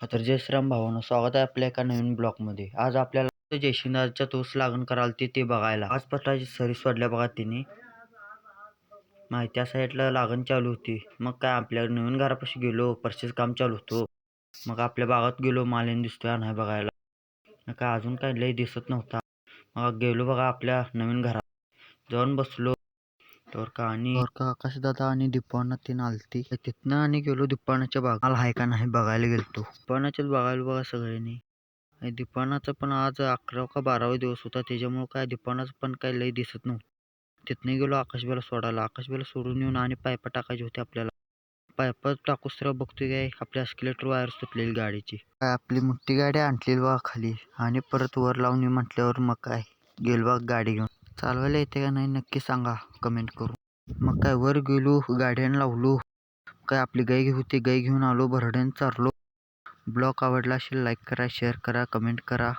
तर जय श्रीराम भावांनो, स्वागत आहे आपल्या एका नवीन ब्लॉगमध्ये. आज आपल्याला जयशिंगराजच्या तोच लागण कराल ते बघायला. आज पटाची सरी सोडल्या बघा तिने. त्या साईडला लागण चालू होती. मग काय आपल्या नवीन घरापाशी गेलो, परचेस काम चालू होतो. मग आपल्या बागात गेलो, मालीन दिसतोय नाही बघायला. मग काय अजून काय लय दिसत नव्हता. मग गेलो बघा आपल्या नवीन घरात, जाऊन बसलो. तर का आकाशदादा आणि दीपावना तीन आलती. तिथनं आणि गेलो दीपावनाच्या बागाला हाय का नाही बघायला गेलतो. दीपावनाच्याच बघायला बघा सगळ्यांनी. दीपावनाचा पण आज 11 का 12वा दिवस होता, त्याच्यामुळे काय दीपावनाचं पण काय लय दिसत नव्हतं. तिथनं गेलो आकाशबाईला सोडायला. आकाशबाईला सोडून येऊन आणि पायपा टाकायचे होते आपल्याला. पायपा टाकूस तर बघतोय काय आपल्या एस्केलेटर वायर सुटलेली गाडीची. काय आपली मोठी गाडी आणलेली बघा खाली आणि परत वर लावून म्हटल्यावर मग काय गेलो बघा गाडी घेऊन. चालवायला येते का नाही नक्की सांगा कमेंट करून. मग काय वर गेलो, गाड्यानं लावलो. काय आपली गाय होती, गाय घेऊन आलो, भरड्यानं चारलो. ब्लॉग आवडला असेल लाईक करा, शेअर करा, कमेंट करा.